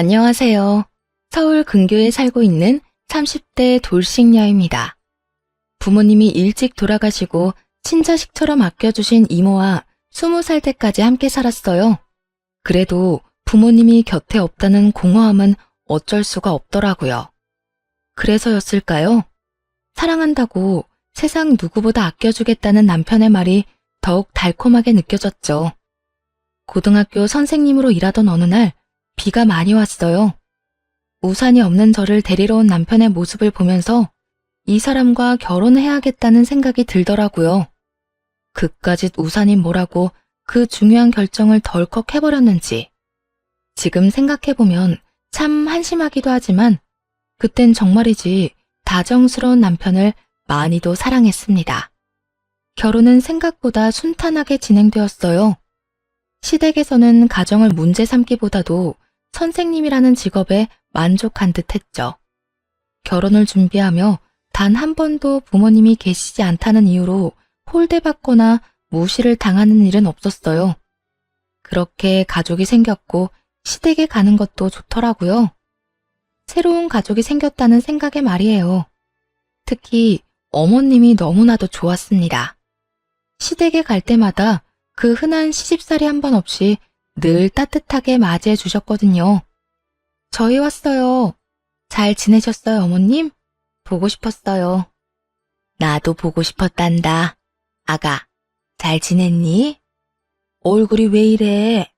안녕하세요. 서울 근교에 살고 있는 30대 돌싱녀입니다. 부모님이 일찍 돌아가시고 친자식처럼 아껴주신 이모와 20살 때까지 함께 살았어요. 그래도 부모님이 곁에 없다는 공허함은 어쩔 수가 없더라고요. 그래서였을까요? 사랑한다고 세상 누구보다 아껴주겠다는 남편의 말이 더욱 달콤하게 느껴졌죠. 고등학교 선생님으로 일하던 어느 날 비가 많이 왔어요. 우산이 없는 저를 데리러 온 남편의 모습을 보면서 이 사람과 결혼해야겠다는 생각이 들더라고요. 그까짓 우산이 뭐라고 그 중요한 결정을 덜컥 해버렸는지. 지금 생각해보면 참 한심하기도 하지만 그땐 정말이지 다정스러운 남편을 많이도 사랑했습니다. 결혼은 생각보다 순탄하게 진행되었어요. 시댁에서는 가정을 문제 삼기보다도 선생님이라는 직업에 만족한 듯 했죠. 결혼을 준비하며 단 한 번도 부모님이 계시지 않다는 이유로 홀대받거나 무시를 당하는 일은 없었어요. 그렇게 가족이 생겼고 시댁에 가는 것도 좋더라고요. 새로운 가족이 생겼다는 생각에 말이에요. 특히 어머님이 너무나도 좋았습니다. 시댁에 갈 때마다 그 흔한 시집살이 한 번 없이 늘 따뜻하게 맞이해 주셨거든요. 저희 왔어요. 잘 지내셨어요, 어머님? 보고 싶었어요. 나도 보고 싶었단다. 아가, 잘 지냈니? 얼굴이 왜 이래?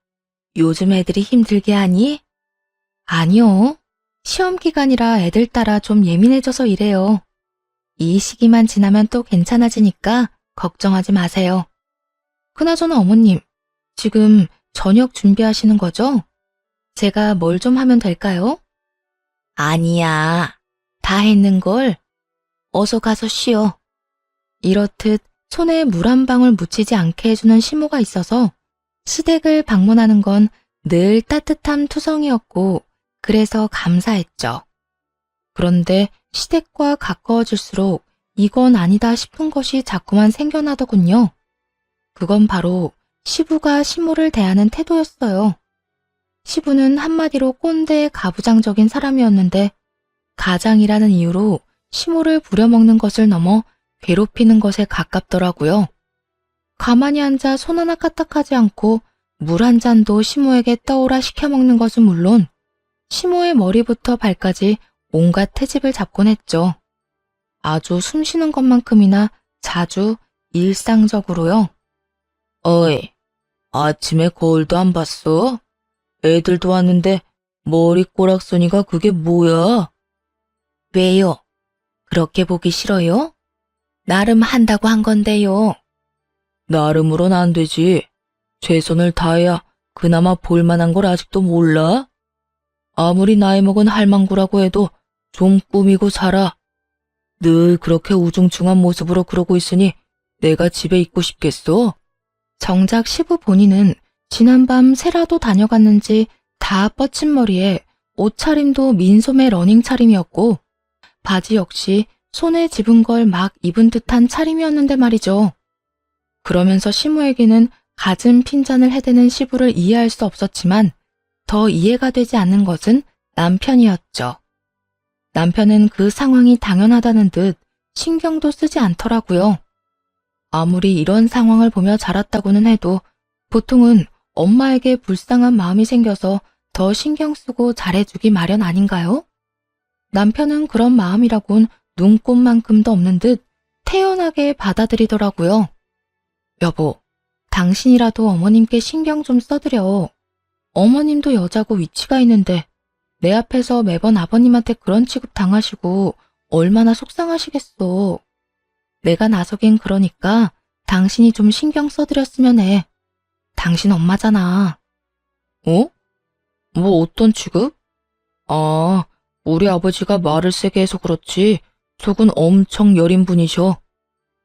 요즘 애들이 힘들게 하니? 아니요. 시험 기간이라 애들 따라 좀 예민해져서 이래요. 이 시기만 지나면 또 괜찮아지니까 걱정하지 마세요. 그나저나 어머님, 지금 저녁 준비하시는 거죠? 제가 뭘 좀 하면 될까요? 아니야. 다 했는걸. 어서 가서 쉬어. 이렇듯 손에 물 한 방울 묻히지 않게 해주는 시모가 있어서 시댁을 방문하는 건 늘 따뜻함 투성이었고 그래서 감사했죠. 그런데 시댁과 가까워질수록 이건 아니다 싶은 것이 자꾸만 생겨나더군요. 그건 바로 시부가 시모를 대하는 태도였어요. 시부는 한마디로 꼰대 가부장적인 사람이었는데 가장이라는 이유로 시모를 부려먹는 것을 넘어 괴롭히는 것에 가깝더라고요. 가만히 앉아 손 하나 까딱하지 않고 물 한 잔도 시모에게 떠오라 시켜먹는 것은 물론 시모의 머리부터 발까지 온갖 태집을 잡곤 했죠. 아주 숨쉬는 것만큼이나 자주 일상적으로요. 어이, 아침에 거울도 안 봤어? 애들도 왔는데 머리 꼬락서니가 그게 뭐야? 왜요? 그렇게 보기 싫어요? 나름 한다고 한 건데요. 나름으론 안 되지. 최선을 다해야 그나마 볼만한 걸 아직도 몰라? 아무리 나이 먹은 할망구라고 해도 좀 꾸미고 살아. 늘 그렇게 우중충한 모습으로 그러고 있으니 내가 집에 있고 싶겠어? 정작 시부 본인은 지난밤 새라도 다녀갔는지 다 뻗친 머리에 옷차림도 민소매 러닝 차림이었고 바지 역시 손에 집은 걸 막 입은 듯한 차림이었는데 말이죠. 그러면서 시모에게는 갖은 핀잔을 해대는 시부를 이해할 수 없었지만 더 이해가 되지 않는 것은 남편이었죠. 남편은 그 상황이 당연하다는 듯 신경도 쓰지 않더라고요. 아무리 이런 상황을 보며 자랐다고는 해도 보통은 엄마에게 불쌍한 마음이 생겨서 더 신경 쓰고 잘해주기 마련 아닌가요? 남편은 그런 마음이라곤 눈꼽만큼도 없는 듯 태연하게 받아들이더라고요. 여보, 당신이라도 어머님께 신경 좀 써드려. 어머님도 여자고 위치가 있는데 내 앞에서 매번 아버님한테 그런 취급 당하시고 얼마나 속상하시겠어. 내가 나서긴 그러니까 당신이 좀 신경 써드렸으면 해. 당신 엄마잖아. 어? 뭐 어떤 취급? 아, 우리 아버지가 말을 세게 해서 그렇지 속은 엄청 여린 분이셔.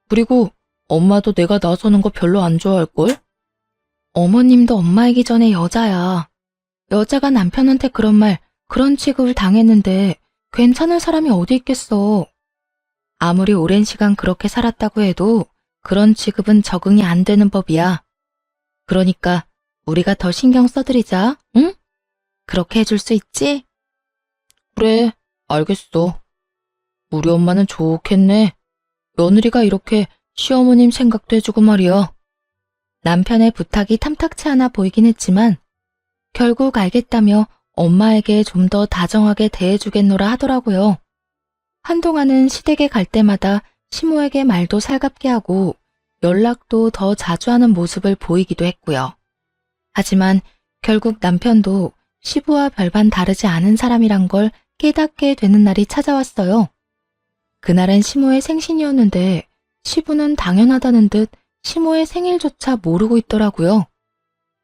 그리고 엄마도 내가 나서는 거 별로 안 좋아할걸? 어머님도 엄마이기 전에 여자야. 여자가 남편한테 그런 말, 그런 취급을 당했는데 괜찮은 사람이 어디 있겠어. 아무리 오랜 시간 그렇게 살았다고 해도 그런 취급은 적응이 안 되는 법이야. 그러니까 우리가 더 신경 써드리자, 응? 그렇게 해줄 수 있지? 그래, 알겠어. 우리 엄마는 좋겠네. 며느리가 이렇게 시어머님 생각도 해주고 말이야. 남편의 부탁이 탐탁치 않아 보이긴 했지만 결국 알겠다며 엄마에게 좀 더 다정하게 대해주겠노라 하더라고요. 한동안은 시댁에 갈 때마다 시모에게 말도 살갑게 하고 연락도 더 자주 하는 모습을 보이기도 했고요. 하지만 결국 남편도 시부와 별반 다르지 않은 사람이란 걸 깨닫게 되는 날이 찾아왔어요. 그날은 시모의 생신이었는데 시부는 당연하다는 듯 시모의 생일조차 모르고 있더라고요.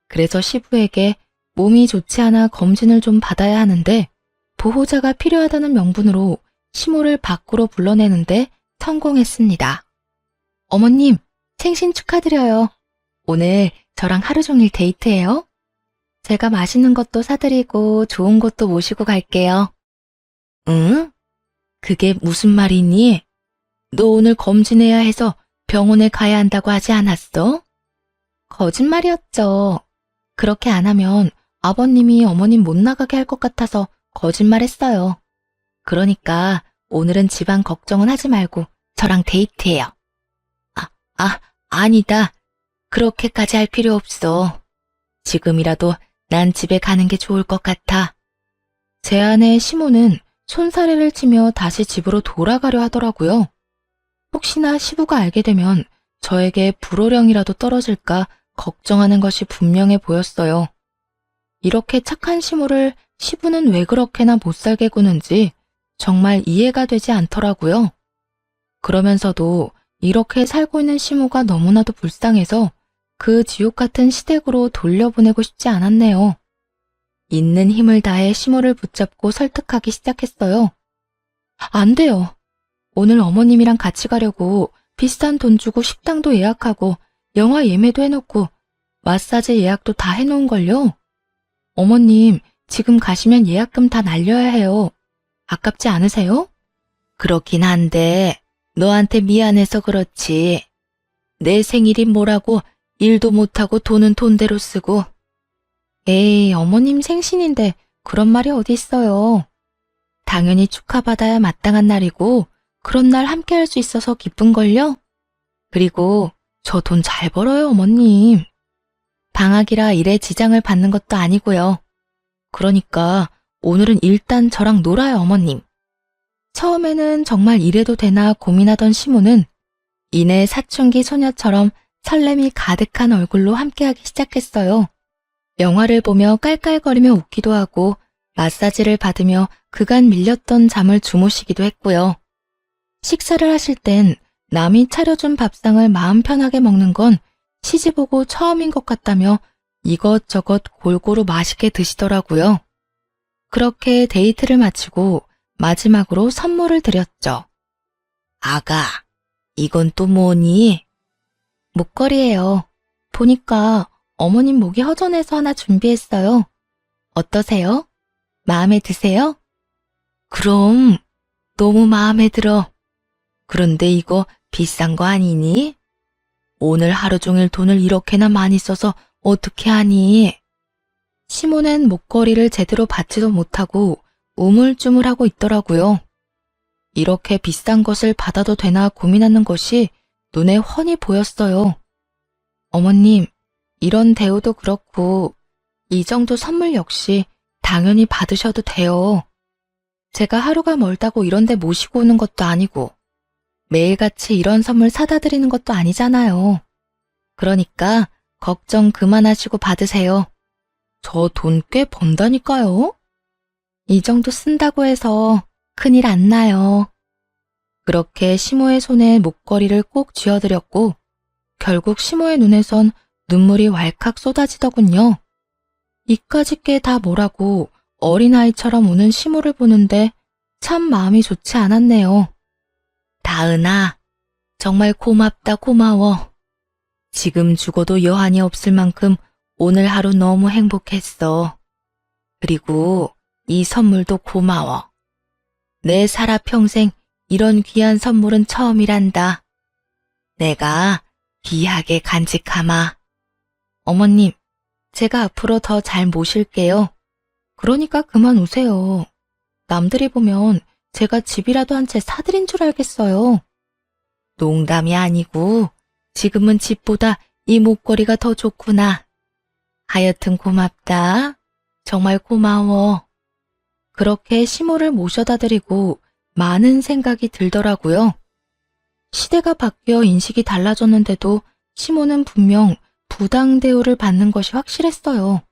그래서 시부에게 몸이 좋지 않아 검진을 좀 받아야 하는데 보호자가 필요하다는 명분으로 시모를 밖으로 불러내는데 성공했습니다. 어머님, 생신 축하드려요. 오늘 저랑 하루 종일 데이트해요. 제가 맛있는 것도 사드리고 좋은 곳도 모시고 갈게요. 응? 그게 무슨 말이니? 너 오늘 검진해야 해서 병원에 가야 한다고 하지 않았어? 거짓말이었죠. 그렇게 안 하면 아버님이 어머님 못 나가게 할 것 같아서 거짓말했어요. 그러니까 오늘은 집안 걱정은 하지 말고 저랑 데이트해요. 아니다. 그렇게까지 할 필요 없어. 지금이라도 난 집에 가는 게 좋을 것 같아. 제 아내 시모는 손사래를 치며 다시 집으로 돌아가려 하더라고요. 혹시나 시부가 알게 되면 저에게 불호령이라도 떨어질까 걱정하는 것이 분명해 보였어요. 이렇게 착한 시모를 시부는 왜 그렇게나 못살게 구는지 정말 이해가 되지 않더라고요. 그러면서도 이렇게 살고 있는 시모가 너무나도 불쌍해서 그 지옥 같은 시댁으로 돌려보내고 싶지 않았네요. 있는 힘을 다해 시모를 붙잡고 설득하기 시작했어요. 안 돼요. 오늘 어머님이랑 같이 가려고 비싼 돈 주고 식당도 예약하고 영화 예매도 해놓고 마사지 예약도 다 해놓은걸요. 어머님, 지금 가시면 예약금 다 날려야 해요. 아깝지 않으세요? 그렇긴 한데 너한테 미안해서 그렇지. 내 생일이 뭐라고 일도 못하고 돈은 돈대로 쓰고. 에이, 어머님 생신인데 그런 말이 어디 있어요. 당연히 축하받아야 마땅한 날이고 그런 날 함께 할 수 있어서 기쁜걸요? 그리고 저 돈 잘 벌어요, 어머님. 방학이라 일에 지장을 받는 것도 아니고요. 그러니까 오늘은 일단 저랑 놀아요, 어머님. 처음에는 정말 이래도 되나 고민하던 시모는 이내 사춘기 소녀처럼 설렘이 가득한 얼굴로 함께하기 시작했어요. 영화를 보며 깔깔거리며 웃기도 하고 마사지를 받으며 그간 밀렸던 잠을 주무시기도 했고요. 식사를 하실 땐 남이 차려준 밥상을 마음 편하게 먹는 건 시집오고 처음인 것 같다며 이것저것 골고루 맛있게 드시더라고요. 그렇게 데이트를 마치고 마지막으로 선물을 드렸죠. 아가, 이건 또 뭐니? 목걸이에요. 보니까 어머님 목이 허전해서 하나 준비했어요. 어떠세요? 마음에 드세요? 그럼 너무 마음에 들어. 그런데 이거 비싼 거 아니니? 오늘 하루 종일 돈을 이렇게나 많이 써서 어떻게 하니? 시모는 목걸이를 제대로 받지도 못하고 우물쭈물하고 있더라고요. 이렇게 비싼 것을 받아도 되나 고민하는 것이 눈에 훤히 보였어요. 어머님, 이런 대우도 그렇고 이 정도 선물 역시 당연히 받으셔도 돼요. 제가 하루가 멀다고 이런 데 모시고 오는 것도 아니고 매일같이 이런 선물 사다 드리는 것도 아니잖아요. 그러니까 걱정 그만하시고 받으세요. 저 돈 꽤 번다니까요. 이 정도 쓴다고 해서 큰일 안 나요. 그렇게 시모의 손에 목걸이를 꼭 쥐어드렸고 결국 시모의 눈에선 눈물이 왈칵 쏟아지더군요. 이까짓 게 다 뭐라고 어린아이처럼 우는 시모를 보는데 참 마음이 좋지 않았네요. 다은아, 정말 고맙다 고마워. 지금 죽어도 여한이 없을 만큼 오늘 하루 너무 행복했어. 그리고 이 선물도 고마워. 내 살아 평생 이런 귀한 선물은 처음이란다. 내가 귀하게 간직하마. 어머님, 제가 앞으로 더 잘 모실게요. 그러니까 그만 우세요. 남들이 보면 제가 집이라도 한 채 사드린 줄 알겠어요. 농담이 아니고 지금은 집보다 이 목걸이가 더 좋구나. 하여튼 고맙다. 정말 고마워. 그렇게 시모를 모셔다 드리고 많은 생각이 들더라고요. 시대가 바뀌어 인식이 달라졌는데도 시모는 분명 부당 대우를 받는 것이 확실했어요.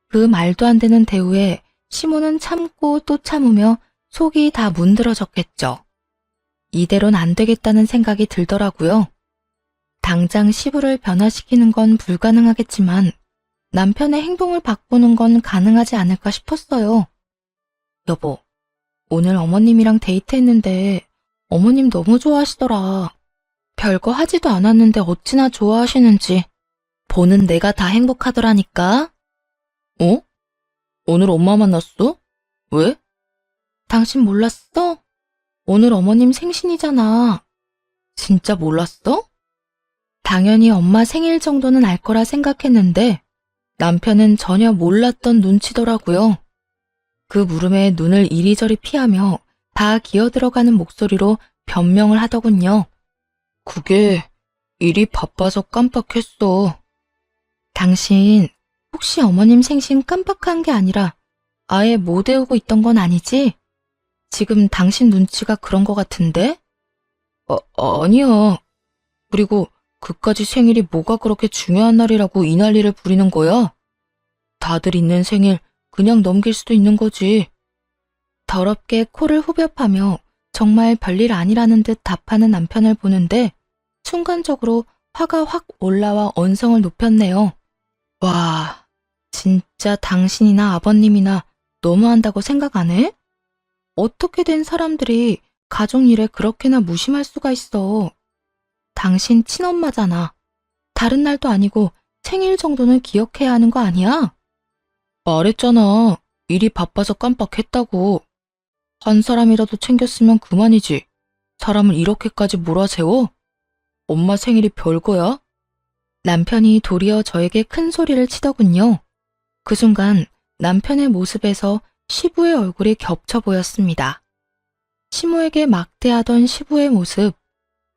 그 말도 안 되는 대우에 시모는 참고 또 참으며 속이 다 문드러졌겠죠. 이대로는 안 되겠다는 생각이 들더라고요. 당장 시부를 변화시키는 건 불가능하겠지만 남편의 행동을 바꾸는 건 가능하지 않을까 싶었어요. 여보, 오늘 어머님이랑 데이트했는데 어머님 너무 좋아하시더라. 별거 하지도 않았는데 어찌나 좋아하시는지. 보는 내가 다 행복하더라니까. 어? 오늘 엄마 만났어? 왜? 당신 몰랐어? 오늘 어머님 생신이잖아. 진짜 몰랐어? 당연히 엄마 생일 정도는 알 거라 생각했는데 남편은 전혀 몰랐던 눈치더라고요. 그 물음에 눈을 이리저리 피하며 다 기어들어가는 목소리로 변명을 하더군요. 그게 일이 바빠서 깜빡했어. 당신 혹시 어머님 생신 깜빡한 게 아니라 아예 못 외우고 있던 건 아니지? 지금 당신 눈치가 그런 것 같은데? 아니야. 그리고 그까지 생일이 뭐가 그렇게 중요한 날이라고 이 난리를 부리는 거야? 다들 있는 생일 그냥 넘길 수도 있는 거지. 더럽게 코를 후벼파며 정말 별일 아니라는 듯 답하는 남편을 보는데 순간적으로 화가 확 올라와 언성을 높였네요. 와, 진짜 당신이나 아버님이나 너무한다고 생각 안 해? 어떻게 된 사람들이 가족 일에 그렇게나 무심할 수가 있어. 당신 친엄마잖아. 다른 날도 아니고 생일 정도는 기억해야 하는 거 아니야? 말했잖아. 일이 바빠서 깜빡했다고. 한 사람이라도 챙겼으면 그만이지. 사람을 이렇게까지 몰아세워? 엄마 생일이 별거야? 남편이 도리어 저에게 큰 소리를 치더군요. 그 순간 남편의 모습에서 시부의 얼굴이 겹쳐 보였습니다. 시모에게 막대하던 시부의 모습,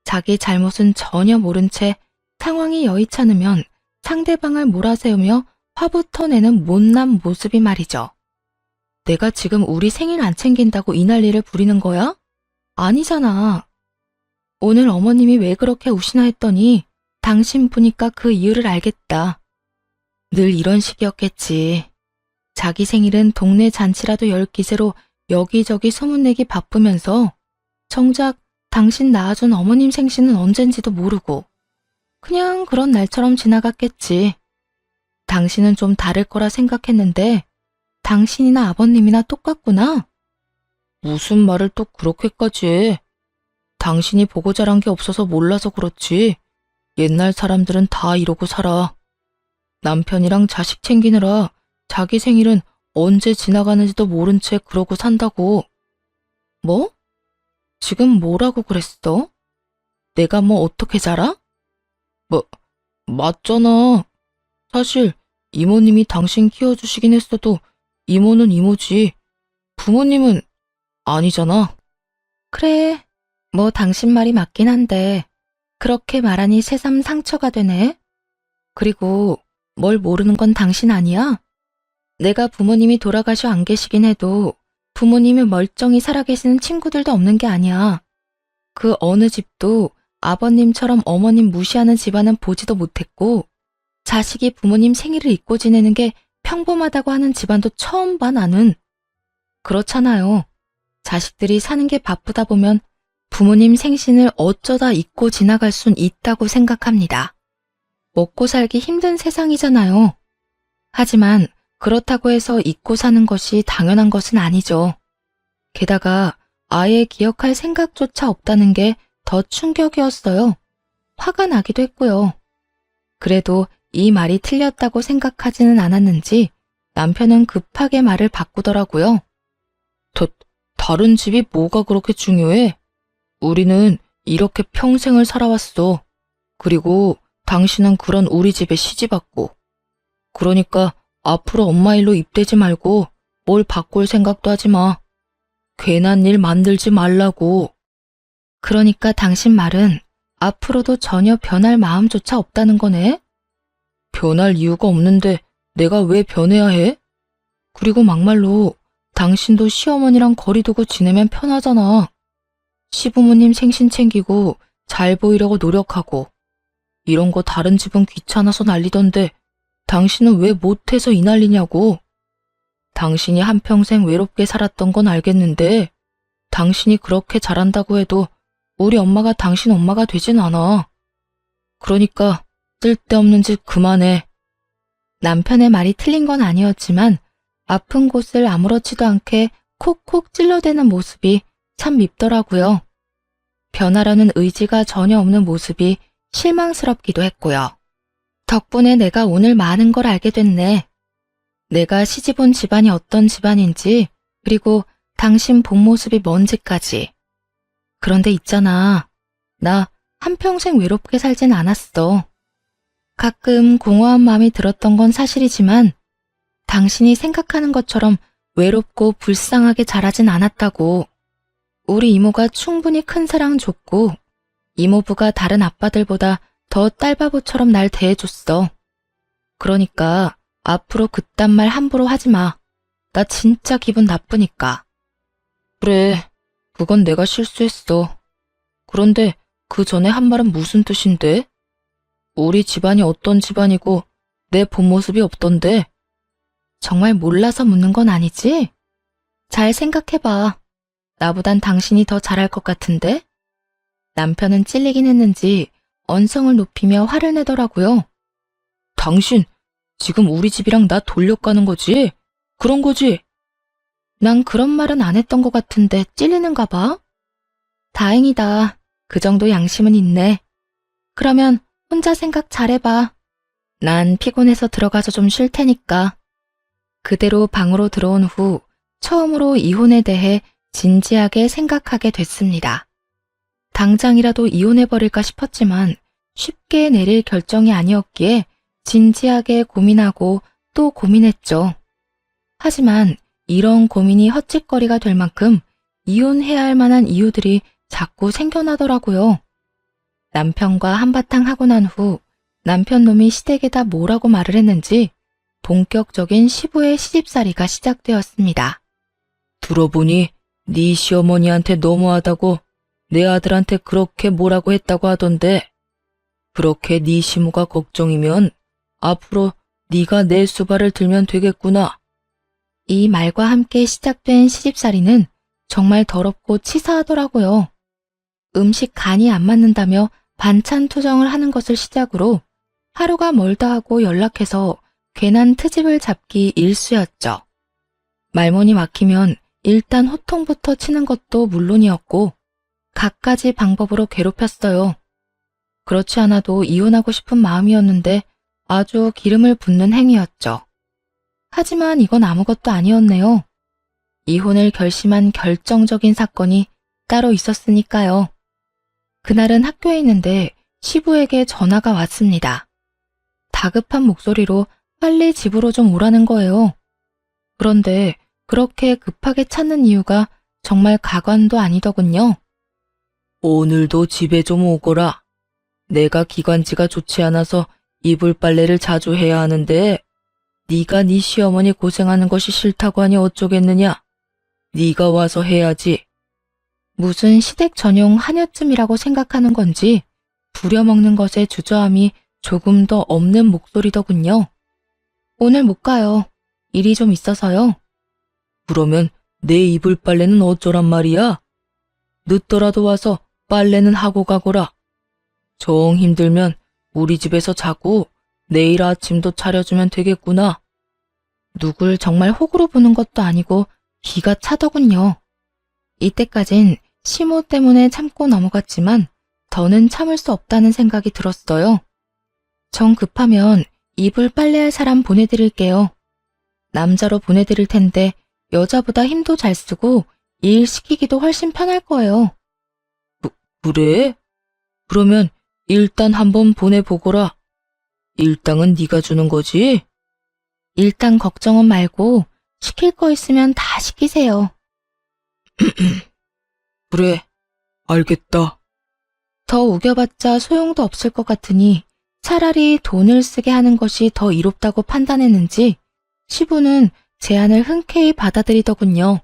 자기 잘못은 전혀 모른 채 상황이 여의찮으면 상대방을 몰아세우며 화부터 내는 못난 모습이 말이죠. 내가 지금 우리 생일 안 챙긴다고 이 난리를 부리는 거야? 아니잖아. 오늘 어머님이 왜 그렇게 우시나 했더니 당신 보니까 그 이유를 알겠다. 늘 이런 식이었겠지. 자기 생일은 동네 잔치라도 열 기세로 여기저기 소문내기 바쁘면서 정작 당신 낳아준 어머님 생신은 언젠지도 모르고 그냥 그런 날처럼 지나갔겠지. 당신은 좀 다를 거라 생각했는데 당신이나 아버님이나 똑같구나. 무슨 말을 또 그렇게까지 해. 당신이 보고 자란 게 없어서 몰라서 그렇지. 옛날 사람들은 다 이러고 살아. 남편이랑 자식 챙기느라 자기 생일은 언제 지나가는지도 모른 채 그러고 산다고. 뭐? 지금 뭐라고 그랬어? 내가 뭐 어떻게 자라? 맞잖아. 사실 이모님이 당신 키워주시긴 했어도 이모는 이모지. 부모님은 아니잖아. 그래, 뭐 당신 말이 맞긴 한데 그렇게 말하니 새삼 상처가 되네. 그리고 뭘 모르는 건 당신 아니야? 내가 부모님이 돌아가셔 안 계시긴 해도 부모님이 멀쩡히 살아계시는 친구들도 없는 게 아니야. 그 어느 집도 아버님처럼 어머님 무시하는 집안은 보지도 못했고 자식이 부모님 생일을 잊고 지내는 게 평범하다고 하는 집안도 처음 봐 나는. 그렇잖아요. 자식들이 사는 게 바쁘다 보면 부모님 생신을 어쩌다 잊고 지나갈 순 있다고 생각합니다. 먹고 살기 힘든 세상이잖아요. 하지만 그렇다고 해서 잊고 사는 것이 당연한 것은 아니죠. 게다가 아예 기억할 생각조차 없다는 게 더 충격이었어요. 화가 나기도 했고요. 그래도 이 말이 틀렸다고 생각하지는 않았는지 남편은 급하게 말을 바꾸더라고요. 다른 집이 뭐가 그렇게 중요해? 우리는 이렇게 평생을 살아왔어. 그리고 당신은 그런 우리 집에 시집 왔고. 그러니까 앞으로 엄마 일로 입대지 말고 뭘 바꿀 생각도 하지 마. 괜한 일 만들지 말라고. 그러니까 당신 말은 앞으로도 전혀 변할 마음조차 없다는 거네? 변할 이유가 없는데 내가 왜 변해야 해? 그리고 막말로 당신도 시어머니랑 거리 두고 지내면 편하잖아. 시부모님 생신 챙기고 잘 보이려고 노력하고 이런 거 다른 집은 귀찮아서 난리던데 당신은 왜 못해서 이 난리냐고. 당신이 한평생 외롭게 살았던 건 알겠는데 당신이 그렇게 잘한다고 해도 우리 엄마가 당신 엄마가 되진 않아. 그러니까 쓸데없는 짓 그만해. 남편의 말이 틀린 건 아니었지만 아픈 곳을 아무렇지도 않게 콕콕 찔러대는 모습이 참 밉더라고요. 변하려는 의지가 전혀 없는 모습이 실망스럽기도 했고요. 덕분에 내가 오늘 많은 걸 알게 됐네. 내가 시집온 집안이 어떤 집안인지, 그리고 당신 본 모습이 뭔지까지. 그런데 있잖아. 나 한평생 외롭게 살진 않았어. 가끔 공허한 마음이 들었던 건 사실이지만 당신이 생각하는 것처럼 외롭고 불쌍하게 자라진 않았다고. 우리 이모가 충분히 큰 사랑 줬고 이모부가 다른 아빠들보다 더 딸바보처럼 날 대해줬어. 그러니까 앞으로 그딴 말 함부로 하지 마. 나 진짜 기분 나쁘니까. 그래, 그건 내가 실수했어. 그런데 그 전에 한 말은 무슨 뜻인데? 우리 집안이 어떤 집안이고 내 본 모습이 없던데? 정말 몰라서 묻는 건 아니지? 잘 생각해봐. 나보단 당신이 더 잘할 것 같은데? 남편은 찔리긴 했는지 언성을 높이며 화를 내더라고요. 당신, 지금 우리 집이랑 나 돌려가는 거지? 그런 거지? 난 그런 말은 안 했던 것 같은데 찔리는가 봐? 다행이다. 그 정도 양심은 있네. 그러면 혼자 생각 잘해봐. 난 피곤해서 들어가서 좀 쉴 테니까. 그대로 방으로 들어온 후 처음으로 이혼에 대해 진지하게 생각하게 됐습니다. 당장이라도 이혼해버릴까 싶었지만 쉽게 내릴 결정이 아니었기에 진지하게 고민하고 또 고민했죠. 하지만 이런 고민이 헛짓거리가 될 만큼 이혼해야 할 만한 이유들이 자꾸 생겨나더라고요. 남편과 한바탕 하고 난 후 남편 놈이 시댁에다 뭐라고 말을 했는지 본격적인 시부의 시집살이가 시작되었습니다. 들어보니 네 시어머니한테 너무하다고 내 아들한테 그렇게 뭐라고 했다고 하던데, 그렇게 네 시모가 걱정이면 앞으로 네가 내 수발을 들면 되겠구나. 이 말과 함께 시작된 시집살이는 정말 더럽고 치사하더라고요. 음식 간이 안 맞는다며 반찬 투정을 하는 것을 시작으로 하루가 멀다 하고 연락해서 괜한 트집을 잡기 일쑤였죠. 말문이 막히면 일단 호통부터 치는 것도 물론이었고 갖가지 방법으로 괴롭혔어요. 그렇지 않아도 이혼하고 싶은 마음이었는데 아주 기름을 붓는 행위였죠. 하지만 이건 아무것도 아니었네요. 이혼을 결심한 결정적인 사건이 따로 있었으니까요. 그날은 학교에 있는데 시부에게 전화가 왔습니다. 다급한 목소리로 빨리 집으로 좀 오라는 거예요. 그런데 그렇게 급하게 찾는 이유가 정말 가관도 아니더군요. 오늘도 집에 좀 오거라. 내가 기관지가 좋지 않아서 이불 빨래를 자주 해야 하는데 네가 네 시어머니 고생하는 것이 싫다고 하니 어쩌겠느냐. 네가 와서 해야지. 무슨 시댁 전용 한여쯤이라고 생각하는 건지 부려먹는 것에 주저함이 조금 더 없는 목소리더군요. 오늘 못 가요. 일이 좀 있어서요. 그러면 내 이불 빨래는 어쩌란 말이야? 늦더라도 와서 빨래는 하고 가거라. 정 힘들면 우리 집에서 자고 내일 아침도 차려주면 되겠구나. 누굴 정말 호구로 보는 것도 아니고 기가 차더군요. 이때까진 시모 때문에 참고 넘어갔지만 더는 참을 수 없다는 생각이 들었어요. 정 급하면 이불 빨래할 사람 보내드릴게요. 남자로 보내드릴 텐데 여자보다 힘도 잘 쓰고 일 시키기도 훨씬 편할 거예요. 그래? 그러면 일단 한번 보내보거라. 일당은 네가 주는 거지? 일당 걱정은 말고 시킬 거 있으면 다 시키세요. 그래, 알겠다. 더 우겨봤자 소용도 없을 것 같으니 차라리 돈을 쓰게 하는 것이 더 이롭다고 판단했는지 시부는 제안을 흔쾌히 받아들이더군요.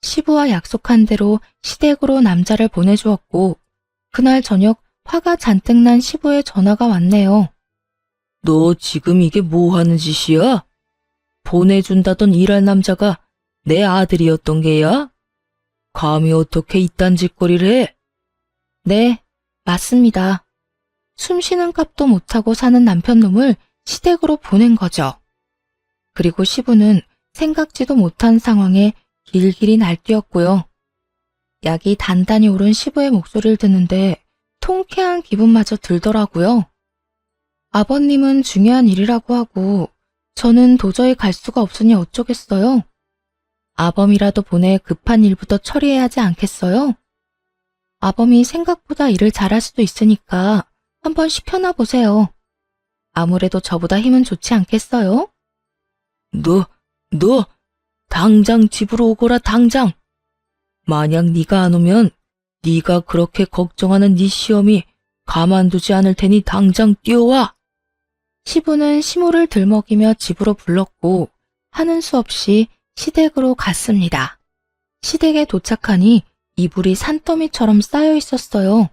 시부와 약속한 대로 시댁으로 남자를 보내주었고 그날 저녁 화가 잔뜩 난 시부의 전화가 왔네요. 너 지금 이게 뭐 하는 짓이야? 보내준다던 일할 남자가 내 아들이었던 게야? 감히 어떻게 이딴 짓거리를 해? 네, 맞습니다. 숨 쉬는 값도 못하고 사는 남편놈을 시댁으로 보낸 거죠. 그리고 시부는 생각지도 못한 상황에 길길이 날뛰었고요. 약이 단단히 오른 시부의 목소리를 듣는데 통쾌한 기분마저 들더라고요. 아버님은 중요한 일이라고 하고 저는 도저히 갈 수가 없으니 어쩌겠어요. 아범이라도 보내 급한 일부터 처리해야 하지 않겠어요? 아범이 생각보다 일을 잘할 수도 있으니까 한번 시켜놔 보세요. 아무래도 저보다 힘은 좋지 않겠어요? 너 당장 집으로 오거라 당장. 만약 네가 안 오면 네가 그렇게 걱정하는 네 시엄이 가만두지 않을 테니 당장 뛰어와. 시부는 시모를 들먹이며 집으로 불렀고 하는 수 없이 시댁으로 갔습니다. 시댁에 도착하니 이불이 산더미처럼 쌓여 있었어요.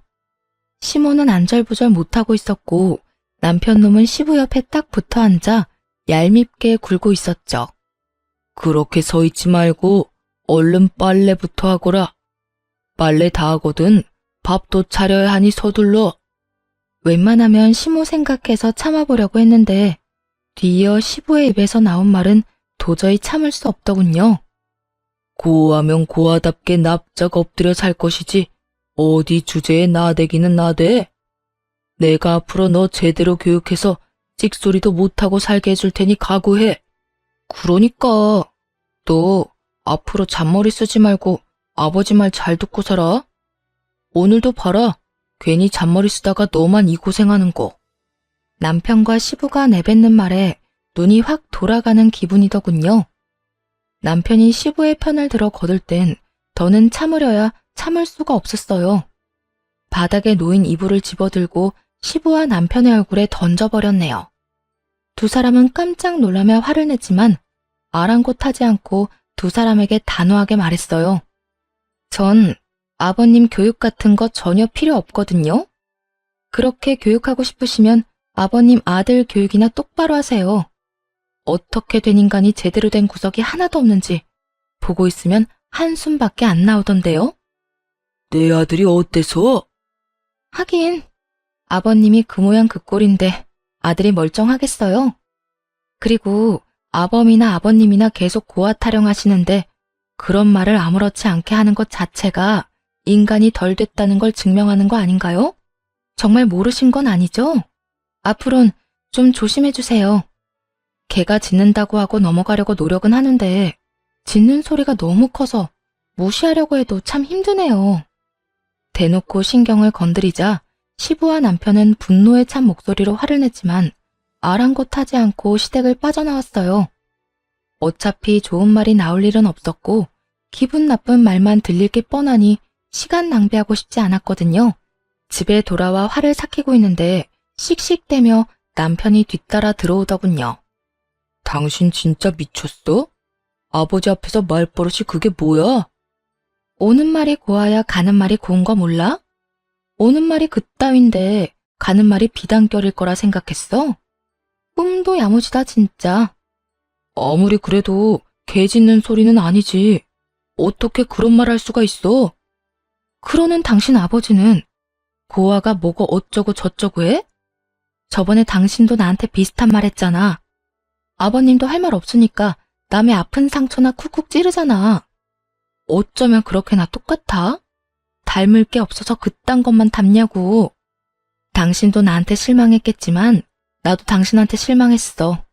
시모는 안절부절 못하고 있었고 남편놈은 시부 옆에 딱 붙어 앉아 얄밉게 굴고 있었죠. 그렇게 서 있지 말고 얼른 빨래부터 하거라. 빨래 다 하거든 밥도 차려야 하니 서둘러. 웬만하면 시모 생각해서 참아보려고 했는데 뒤이어 시부의 입에서 나온 말은 도저히 참을 수 없더군요. 고하면 고하답게 납작 엎드려 살 것이지 어디 주제에 나대기는 나대. 내가 앞으로 너 제대로 교육해서 찍소리도 못하고 살게 해줄 테니 각오해. 그러니까 너 앞으로 잔머리 쓰지 말고 아버지 말 잘 듣고 살아. 오늘도 봐라. 괜히 잔머리 쓰다가 너만 이 고생하는 거. 남편과 시부가 내뱉는 말에 눈이 확 돌아가는 기분이더군요. 남편이 시부의 편을 들어 거들 땐 더는 참으려야 참을 수가 없었어요. 바닥에 놓인 이불을 집어들고 시부와 남편의 얼굴에 던져버렸네요. 두 사람은 깜짝 놀라며 화를 냈지만 아랑곳하지 않고 두 사람에게 단호하게 말했어요. 전 아버님 교육 같은 거 전혀 필요 없거든요. 그렇게 교육하고 싶으시면 아버님 아들 교육이나 똑바로 하세요. 어떻게 된 인간이 제대로 된 구석이 하나도 없는지 보고 있으면 한숨밖에 안 나오던데요. 내 아들이 어때서? 하긴 아버님이 그 모양 그 꼴인데 아들이 멀쩡하겠어요. 그리고 아범이나 아버님이나 계속 고아 타령하시는데 그런 말을 아무렇지 않게 하는 것 자체가 인간이 덜 됐다는 걸 증명하는 거 아닌가요? 정말 모르신 건 아니죠? 앞으론 좀 조심해 주세요. 개가 짖는다고 하고 넘어가려고 노력은 하는데 짖는 소리가 너무 커서 무시하려고 해도 참 힘드네요. 대놓고 신경을 건드리자 시부와 남편은 분노에 찬 목소리로 화를 냈지만 아랑곳하지 않고 시댁을 빠져나왔어요. 어차피 좋은 말이 나올 일은 없었고 기분 나쁜 말만 들릴 게 뻔하니 시간 낭비하고 싶지 않았거든요. 집에 돌아와 화를 삭히고 있는데 씩씩대며 남편이 뒤따라 들어오더군요. 당신 진짜 미쳤어? 아버지 앞에서 말버릇이 그게 뭐야? 오는 말이 고와야 가는 말이 고운 거 몰라? 오는 말이 그따윈데 가는 말이 비단결일 거라 생각했어? 꿈도 야무지다 진짜. 아무리 그래도 개 짖는 소리는 아니지. 어떻게 그런 말 할 수가 있어? 그러는 당신 아버지는 고아가 뭐고 어쩌고 저쩌고 해? 저번에 당신도 나한테 비슷한 말 했잖아. 아버님도 할 말 없으니까 남의 아픈 상처나 쿡쿡 찌르잖아. 어쩌면 그렇게나 똑같아? 닮을 게 없어서 그딴 것만 닮냐고. 당신도 나한테 실망했겠지만 나도 당신한테 실망했어.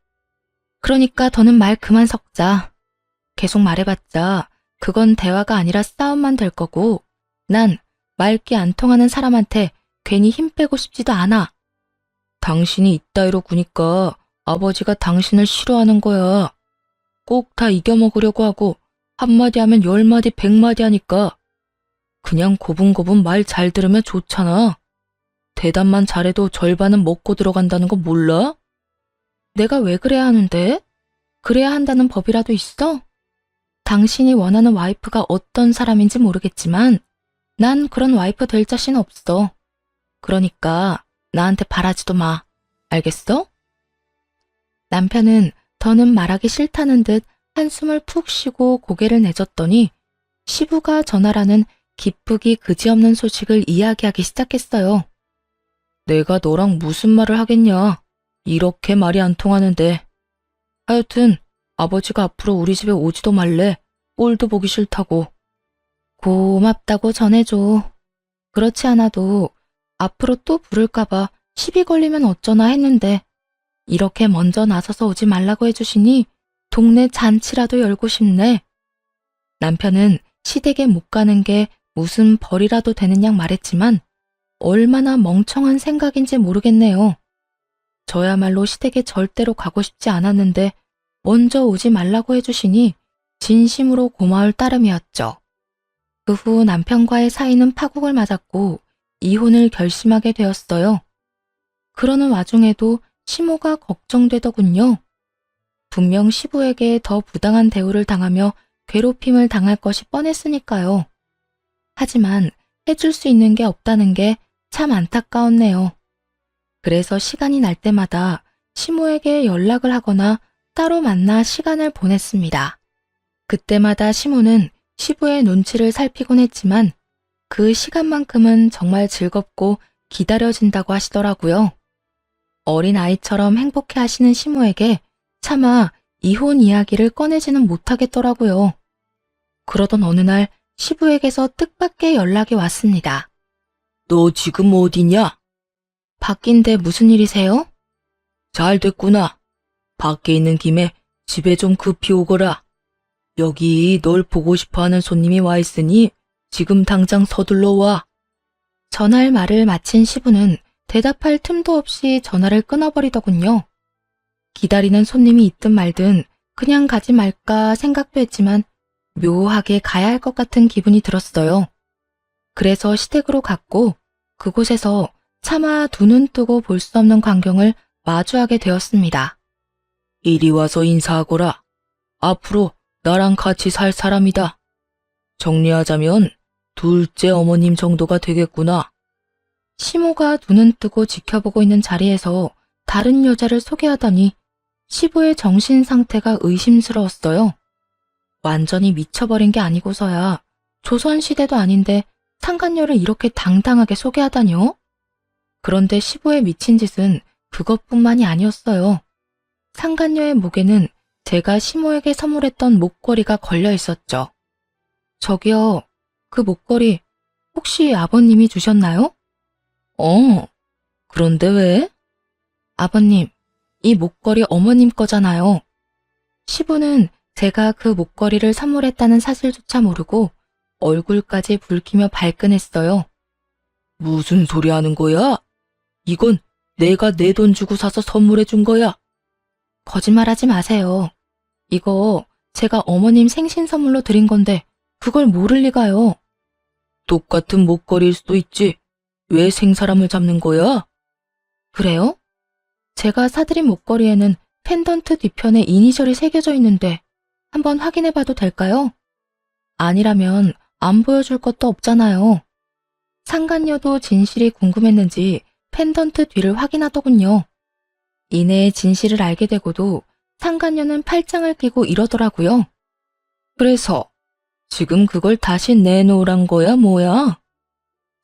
그러니까 더는 말 그만 섞자. 계속 말해봤자 그건 대화가 아니라 싸움만 될 거고 난 말귀 안 통하는 사람한테 괜히 힘 빼고 싶지도 않아. 당신이 이따위로 구니까 아버지가 당신을 싫어하는 거야. 꼭 다 이겨먹으려고 하고 한마디 하면 10마디 100마디 하니까 그냥 고분고분 말 잘 들으면 좋잖아. 대답만 잘해도 절반은 먹고 들어간다는 거 몰라? 내가 왜 그래야 하는데? 그래야 한다는 법이라도 있어? 당신이 원하는 와이프가 어떤 사람인지 모르겠지만 난 그런 와이프 될 자신 없어. 그러니까 나한테 바라지도 마. 알겠어? 남편은 더는 말하기 싫다는 듯 한숨을 푹 쉬고 고개를 내젓더니 시부가 전하라는 기쁘기 그지없는 소식을 이야기하기 시작했어요. 내가 너랑 무슨 말을 하겠냐. 이렇게 말이 안 통하는데. 하여튼 아버지가 앞으로 우리 집에 오지도 말래. 꼴도 보기 싫다고. 고맙다고 전해줘. 그렇지 않아도 앞으로 또 부를까봐 시비 걸리면 어쩌나 했는데 이렇게 먼저 나서서 오지 말라고 해주시니 동네 잔치라도 열고 싶네. 남편은 시댁에 못 가는 게 무슨 벌이라도 되는 양 말했지만 얼마나 멍청한 생각인지 모르겠네요. 저야말로 시댁에 절대로 가고 싶지 않았는데 먼저 오지 말라고 해주시니 진심으로 고마울 따름이었죠. 그 후 남편과의 사이는 파국을 맞았고 이혼을 결심하게 되었어요. 그러는 와중에도 시모가 걱정되더군요. 분명 시부에게 더 부당한 대우를 당하며 괴롭힘을 당할 것이 뻔했으니까요. 하지만 해줄 수 있는 게 없다는 게 참 안타까웠네요. 그래서 시간이 날 때마다 시모에게 연락을 하거나 따로 만나 시간을 보냈습니다. 그때마다 시모는 시부의 눈치를 살피곤 했지만 그 시간만큼은 정말 즐겁고 기다려진다고 하시더라고요. 어린 아이처럼 행복해 하시는 시모에게 차마 이혼 이야기를 꺼내지는 못하겠더라고요. 그러던 어느 날 시부에게서 뜻밖의 연락이 왔습니다. 너 지금 어디냐? 밖인데 무슨 일이세요? 잘 됐구나. 밖에 있는 김에 집에 좀 급히 오거라. 여기 널 보고 싶어하는 손님이 와 있으니 지금 당장 서둘러 와. 전화할 말을 마친 시부는 대답할 틈도 없이 전화를 끊어버리더군요. 기다리는 손님이 있든 말든 그냥 가지 말까 생각도 했지만 묘하게 가야 할 것 같은 기분이 들었어요. 그래서 시댁으로 갔고 그곳에서 차마 두 눈 뜨고 볼 수 없는 광경을 마주하게 되었습니다. 이리 와서 인사하거라. 앞으로 나랑 같이 살 사람이다. 정리하자면 둘째 어머님 정도가 되겠구나. 시모가 두 눈 뜨고 지켜보고 있는 자리에서 다른 여자를 소개하더니 시부의 정신 상태가 의심스러웠어요. 완전히 미쳐버린 게 아니고서야 조선시대도 아닌데 상간녀를 이렇게 당당하게 소개하다뇨? 그런데 시부의 미친 짓은 그것뿐만이 아니었어요. 상간녀의 목에는 제가 시모에게 선물했던 목걸이가 걸려 있었죠. 저기요, 그 목걸이 혹시 아버님이 주셨나요? 그런데 왜? 아버님, 이 목걸이 어머님 거잖아요. 시부는 제가 그 목걸이를 선물했다는 사실조차 모르고 얼굴까지 붉히며 발끈했어요. 무슨 소리 하는 거야? 이건 내가 내 돈 주고 사서 선물해 준 거야. 거짓말하지 마세요. 이거 제가 어머님 생신 선물로 드린 건데 그걸 모를 리가요. 똑같은 목걸이일 수도 있지. 왜 생사람을 잡는 거야? 그래요? 제가 사드린 목걸이에는 펜던트 뒤편에 이니셜이 새겨져 있는데 한번 확인해 봐도 될까요? 아니라면 안 보여줄 것도 없잖아요. 상간녀도 진실이 궁금했는지 펜던트 뒤를 확인하더군요. 이내 진실을 알게 되고도 상간녀는 팔짱을 끼고 이러더라고요. 그래서 지금 그걸 다시 내놓으란 거야, 뭐야?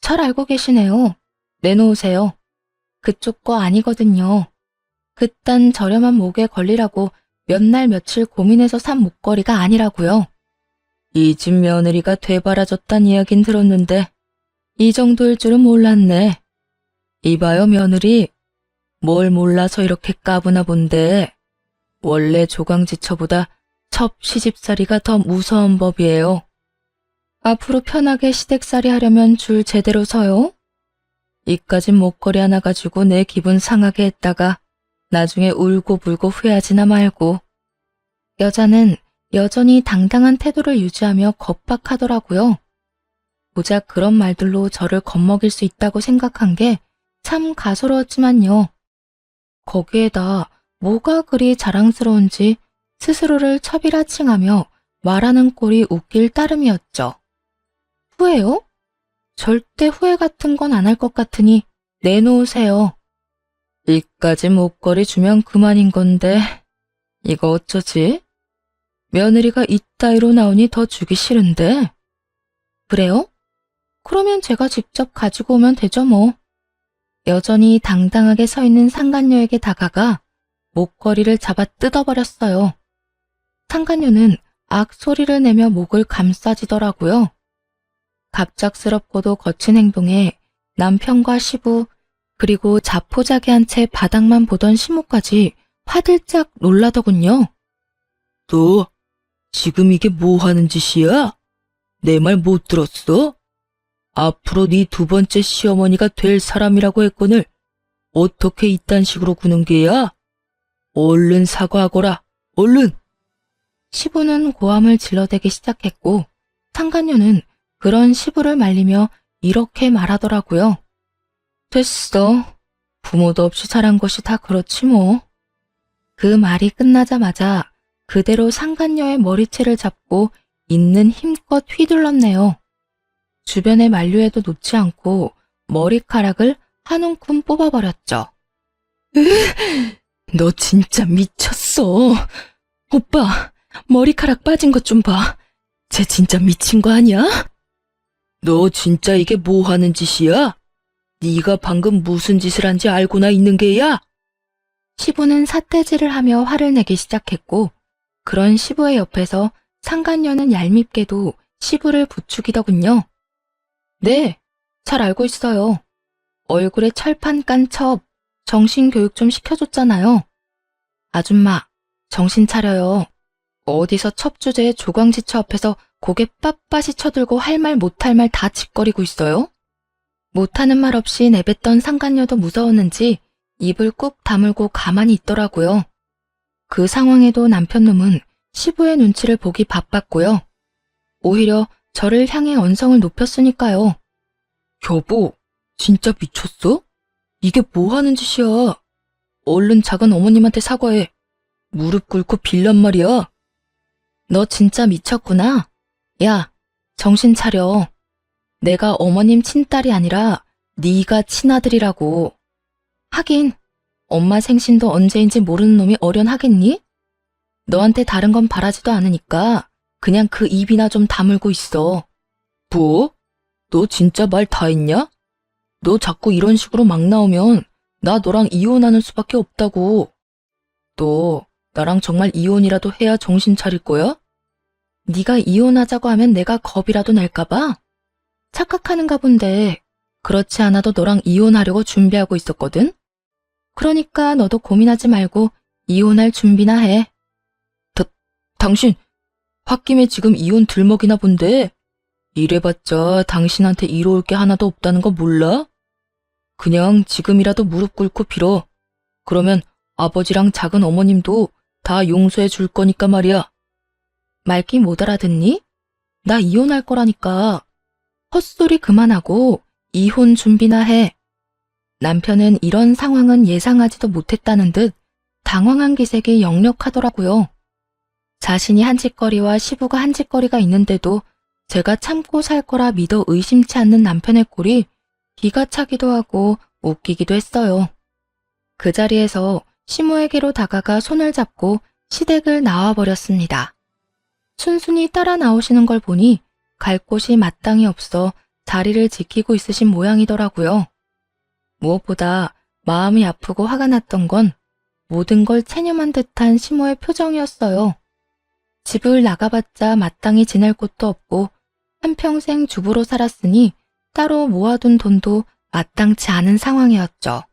잘 알고 계시네요. 내놓으세요. 그쪽 거 아니거든요. 그딴 저렴한 목에 걸리라고 몇 날 며칠 고민해서 산 목걸이가 아니라고요. 이 집 며느리가 되바라졌단 이야긴 들었는데 이 정도일 줄은 몰랐네. 이봐요, 며느리. 뭘 몰라서 이렇게 까부나 본데 원래 조강지처보다 첩 시집살이가 더 무서운 법이에요. 앞으로 편하게 시댁살이 하려면 줄 제대로 서요. 이까진 목걸이 하나 가지고 내 기분 상하게 했다가 나중에 울고불고 후회하지나 말고. 여자는 여전히 당당한 태도를 유지하며 겁박하더라고요. 고작 그런 말들로 저를 겁먹일 수 있다고 생각한 게 참 가소로웠지만요. 거기에다 뭐가 그리 자랑스러운지 스스로를 첩이라칭하며 말하는 꼴이 웃길 따름이었죠. 후회요? 절대 후회 같은 건 안 할 것 같으니 내놓으세요. 이까지 목걸이 주면 그만인 건데 이거 어쩌지? 며느리가 이따위로 나오니 더 주기 싫은데. 그래요? 그러면 제가 직접 가지고 오면 되죠 뭐. 여전히 당당하게 서 있는 상간녀에게 다가가 목걸이를 잡아 뜯어버렸어요. 상간녀는 악 소리를 내며 목을 감싸지더라고요. 갑작스럽고도 거친 행동에 남편과 시부 그리고 자포자기한 채 바닥만 보던 시모까지 화들짝 놀라더군요. 너 지금 이게 뭐 하는 짓이야? 내 말 못 들었어? 앞으로 네 두 번째 시어머니가 될 사람이라고 했거늘 어떻게 이딴 식으로 구는 게야? 얼른 사과하거라, 얼른! 시부는 고함을 질러대기 시작했고 상간녀는 그런 시부를 말리며 이렇게 말하더라고요. 됐어. 부모도 없이 자란 것이 다 그렇지 뭐. 그 말이 끝나자마자 그대로 상간녀의 머리채를 잡고 있는 힘껏 휘둘렀네요. 주변의 만류에도 놓지 않고 머리카락을 한 움큼 뽑아버렸죠. 너 진짜 미쳤어. 오빠, 머리카락 빠진 것 좀 봐. 쟤 진짜 미친 거 아니야? 너 진짜 이게 뭐 하는 짓이야? 네가 방금 무슨 짓을 한지 알고나 있는 게야? 시부는 삿대질을 하며 화를 내기 시작했고 그런 시부의 옆에서 상간녀는 얄밉게도 시부를 부추기더군요. 네, 잘 알고 있어요. 얼굴에 철판 깐 첩, 정신교육 좀 시켜줬잖아요. 아줌마, 정신 차려요. 어디서 첩 주제에 조광지처 앞에서 고개 빳빳이 쳐들고 할 말 못할 말 다 짓거리고 있어요? 못하는 말 없이 내뱉던 상간녀도 무서웠는지 입을 꾹 다물고 가만히 있더라고요. 그 상황에도 남편놈은 시부의 눈치를 보기 바빴고요. 오히려 저를 향해 언성을 높였으니까요. 여보, 진짜 미쳤어? 이게 뭐 하는 짓이야? 얼른 작은 어머님한테 사과해. 무릎 꿇고 빌란 말이야. 너 진짜 미쳤구나. 야, 정신 차려. 내가 어머님 친딸이 아니라 네가 친아들이라고. 하긴 엄마 생신도 언제인지 모르는 놈이 어련하겠니? 너한테 다른 건 바라지도 않으니까 그냥 그 입이나 좀 다물고 있어. 뭐? 너 진짜 말 다 했냐? 너 자꾸 이런 식으로 막 나오면 나 너랑 이혼하는 수밖에 없다고. 너 나랑 정말 이혼이라도 해야 정신 차릴 거야? 네가 이혼하자고 하면 내가 겁이라도 날까 봐? 착각하는가 본데 그렇지 않아도 너랑 이혼하려고 준비하고 있었거든? 그러니까 너도 고민하지 말고 이혼할 준비나 해. 당신 홧김에 지금 이혼 들먹이나 본데 이래봤자 당신한테 이로울 게 하나도 없다는 거 몰라? 그냥 지금이라도 무릎 꿇고 빌어. 그러면 아버지랑 작은 어머님도 다 용서해 줄 거니까 말이야. 말귀 못 알아듣니? 나 이혼할 거라니까. 헛소리 그만하고 이혼 준비나 해. 남편은 이런 상황은 예상하지도 못했다는 듯 당황한 기색이 역력하더라고요. 자신이 한 짓거리와 시부가 한 짓거리가 있는데도 제가 참고 살 거라 믿어 의심치 않는 남편의 꼴이 기가 차기도 하고 웃기기도 했어요. 그 자리에서 시모에게로 다가가 손을 잡고 시댁을 나와버렸습니다. 순순히 따라 나오시는 걸 보니 갈 곳이 마땅히 없어 자리를 지키고 있으신 모양이더라고요. 무엇보다 마음이 아프고 화가 났던 건 모든 걸 체념한 듯한 시모의 표정이었어요. 집을 나가봤자 마땅히 지낼 곳도 없고 한평생 주부로 살았으니 따로 모아둔 돈도 마땅치 않은 상황이었죠.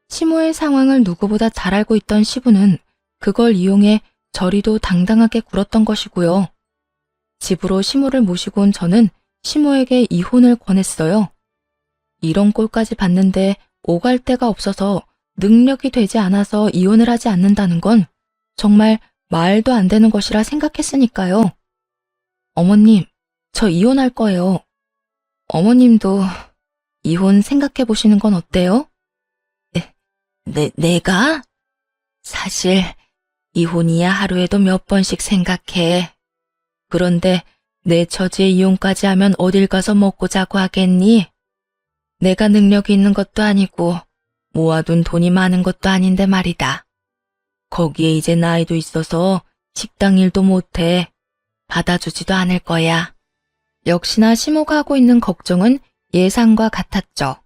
시모의 상황을 누구보다 잘 알고 있던 시부는 그걸 이용해 저리도 당당하게 굴었던 것이고요. 집으로 시모를 모시고 온 저는 시모에게 이혼을 권했어요. 이런 꼴까지 봤는데 오갈 데가 없어서 능력이 되지 않아서 이혼을 하지 않는다는 건 정말 말도 안 되는 것이라 생각했으니까요. 어머님, 저 이혼할 거예요. 어머님도 이혼 생각해 보시는 건 어때요? 내가? 사실 이혼이야 하루에도 몇 번씩 생각해. 그런데 내 처지에 이혼까지 하면 어딜 가서 먹고 자고 하겠니? 내가 능력이 있는 것도 아니고 모아둔 돈이 많은 것도 아닌데 말이다. 거기에 이제 나이도 있어서 식당 일도 못해. 받아주지도 않을 거야. 역시나 시모가 하고 있는 걱정은 예상과 같았죠.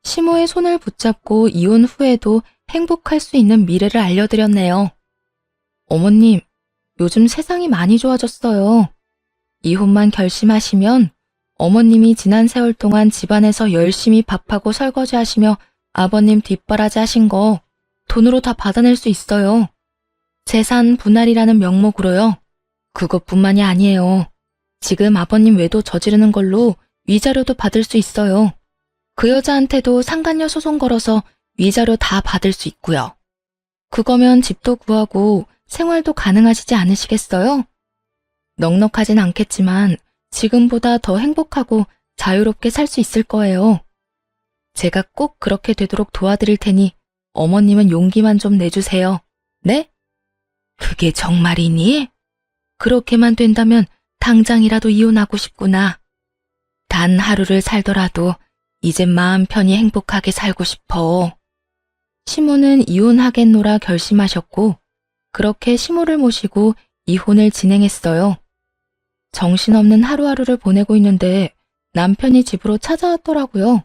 시모의 손을 붙잡고 이혼 후에도 행복할 수 있는 미래를 알려드렸네요. 어머님, 요즘 세상이 많이 좋아졌어요. 이혼만 결심하시면 어머님이 지난 세월 동안 집안에서 열심히 밥하고 설거지 하시며 아버님 뒷바라지 하신 거 돈으로 다 받아낼 수 있어요. 재산 분할이라는 명목으로요. 그것뿐만이 아니에요. 지금 아버님 외도 저지르는 걸로 위자료도 받을 수 있어요. 그 여자한테도 상간녀 소송 걸어서 위자료 다 받을 수 있고요. 그거면 집도 구하고 생활도 가능하시지 않으시겠어요? 넉넉하진 않겠지만 지금보다 더 행복하고 자유롭게 살 수 있을 거예요. 제가 꼭 그렇게 되도록 도와드릴 테니 어머님은 용기만 좀 내주세요. 네? 그게 정말이니? 그렇게만 된다면 당장이라도 이혼하고 싶구나. 단 하루를 살더라도 이젠 마음 편히 행복하게 살고 싶어. 시모는 이혼하겠노라 결심하셨고 그렇게 시모를 모시고 이혼을 진행했어요. 정신없는 하루하루를 보내고 있는데 남편이 집으로 찾아왔더라고요.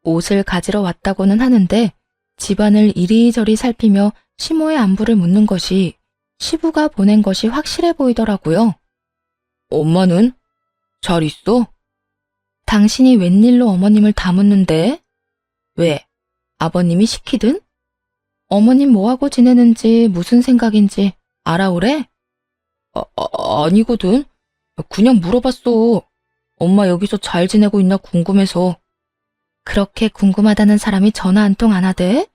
옷을 가지러 왔다고는 하는데 집안을 이리저리 살피며 시모의 안부를 묻는 것이 시부가 보낸 것이 확실해 보이더라고요. 엄마는? 잘 있어? 당신이 웬일로 어머님을 다 묻는데? 왜? 아버님이 시키든? 어머님 뭐하고 지내는지 무슨 생각인지 알아오래? 아니거든. 그냥 물어봤어. 엄마 여기서 잘 지내고 있나 궁금해서. 그렇게 궁금하다는 사람이 전화 한 통 안 하대?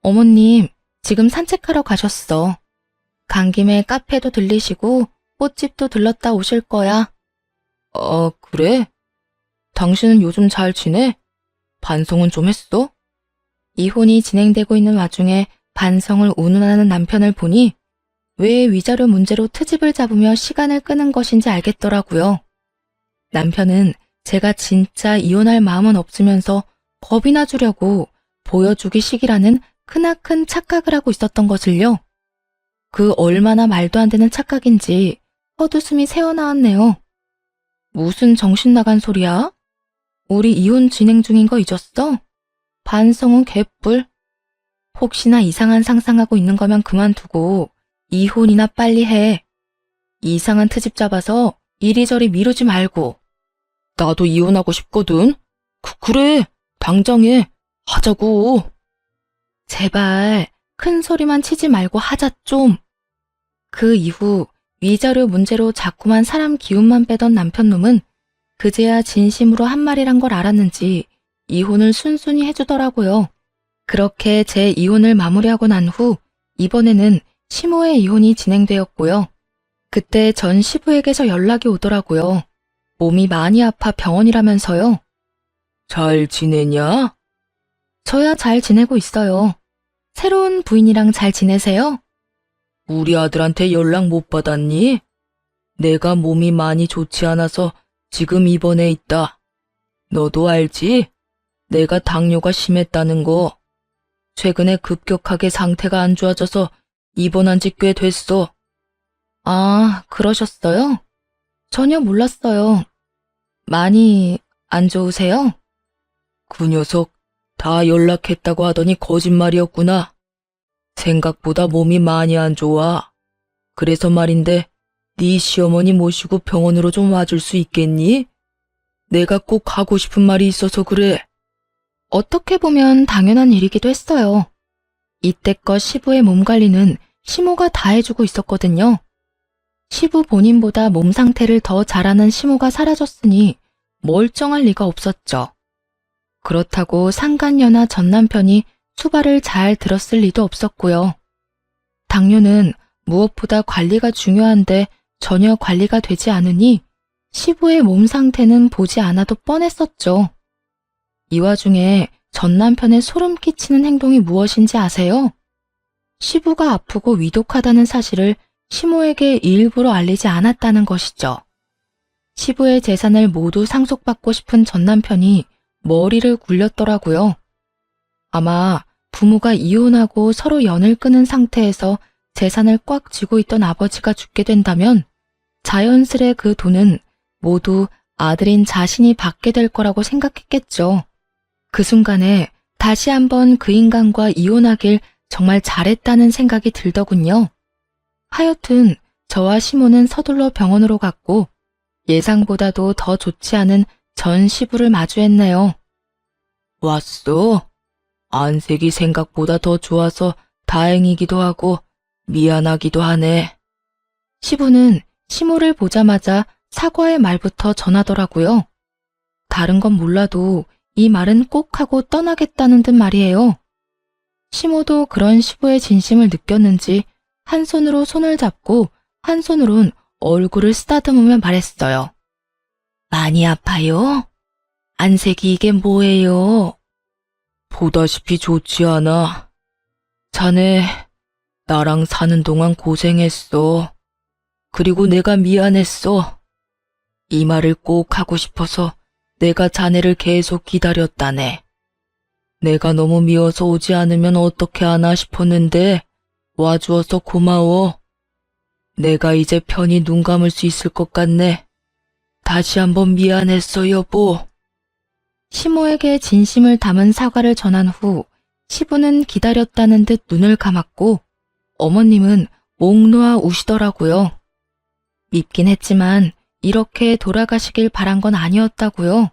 어머님, 지금 산책하러 가셨어. 간 김에 카페도 들리시고 꽃집도 들렀다 오실 거야. 그래? 당신은 요즘 잘 지내? 반성은 좀 했어? 이혼이 진행되고 있는 와중에 반성을 운운하는 남편을 보니 왜 위자료 문제로 트집을 잡으며 시간을 끄는 것인지 알겠더라고요. 남편은 제가 진짜 이혼할 마음은 없으면서 겁이나 주려고 보여주기식이라는 크나큰 착각을 하고 있었던 것을요. 그 얼마나 말도 안 되는 착각인지 헛웃음이 새어나왔네요. 무슨 정신 나간 소리야? 우리 이혼 진행 중인 거 잊었어? 반성은 개뿔. 혹시나 이상한 상상하고 있는 거면 그만두고 이혼이나 빨리 해. 이상한 트집 잡아서 이리저리 미루지 말고. 나도 이혼하고 싶거든. 그래, 당장 해. 하자고. 제발 큰 소리만 치지 말고 하자 좀. 그 이후 위자료 문제로 자꾸만 사람 기운만 빼던 남편놈은 그제야 진심으로 한 말이란 걸 알았는지 이혼을 순순히 해주더라고요. 그렇게 제 이혼을 마무리하고 난 후 이번에는 시모의 이혼이 진행되었고요. 그때 전 시부에게서 연락이 오더라고요. 몸이 많이 아파 병원이라면서요. 잘 지내냐? 저야 잘 지내고 있어요. 새로운 부인이랑 잘 지내세요? 우리 아들한테 연락 못 받았니? 내가 몸이 많이 좋지 않아서 지금 입원해 있다. 너도 알지? 내가 당뇨가 심했다는 거. 최근에 급격하게 상태가 안 좋아져서 입원한 지 꽤 됐어. 아, 그러셨어요? 전혀 몰랐어요. 많이 안 좋으세요? 그 녀석 다 연락했다고 하더니 거짓말이었구나. 생각보다 몸이 많이 안 좋아. 그래서 말인데 네 시어머니 모시고 병원으로 좀 와줄 수 있겠니? 내가 꼭 하고 싶은 말이 있어서 그래. 어떻게 보면 당연한 일이기도 했어요. 이때껏 시부의 몸 관리는 시모가 다 해주고 있었거든요. 시부 본인보다 몸 상태를 더 잘하는 시모가 사라졌으니 멀쩡할 리가 없었죠. 그렇다고 상간녀나 전 남편이 수발을 잘 들었을 리도 없었고요. 당뇨는 무엇보다 관리가 중요한데 전혀 관리가 되지 않으니 시부의 몸 상태는 보지 않아도 뻔했었죠. 이 와중에 전 남편의 소름 끼치는 행동이 무엇인지 아세요? 시부가 아프고 위독하다는 사실을 시모에게 일부러 알리지 않았다는 것이죠. 시부의 재산을 모두 상속받고 싶은 전 남편이 머리를 굴렸더라고요. 아마 부모가 이혼하고 서로 연을 끊은 상태에서 재산을 꽉 쥐고 있던 아버지가 죽게 된다면 자연스레 그 돈은 모두 아들인 자신이 받게 될 거라고 생각했겠죠. 그 순간에 다시 한번 그 인간과 이혼하길 정말 잘했다는 생각이 들더군요. 하여튼 저와 시모는 서둘러 병원으로 갔고 예상보다도 더 좋지 않은 전 시부를 마주했네요. 왔어? 안색이 생각보다 더 좋아서 다행이기도 하고 미안하기도 하네. 시부는 시모를 보자마자 사과의 말부터 전하더라고요. 다른 건 몰라도 이 말은 꼭 하고 떠나겠다는 듯 말이에요. 시모도 그런 시부의 진심을 느꼈는지 한 손으로 손을 잡고 한 손으론 얼굴을 쓰다듬으며 말했어요. 많이 아파요? 안색이 이게 뭐예요? 보다시피 좋지 않아. 자네, 나랑 사는 동안 고생했어. 그리고 내가 미안했어. 이 말을 꼭 하고 싶어서 내가 자네를 계속 기다렸다네. 내가 너무 미워서 오지 않으면 어떻게 하나 싶었는데 와주어서 고마워. 내가 이제 편히 눈 감을 수 있을 것 같네. 다시 한번 미안했어, 여보. 시모에게 진심을 담은 사과를 전한 후 시부는 기다렸다는 듯 눈을 감았고 어머님은 목 놓아 우시더라고요. 밉긴 했지만 이렇게 돌아가시길 바란 건 아니었다고요.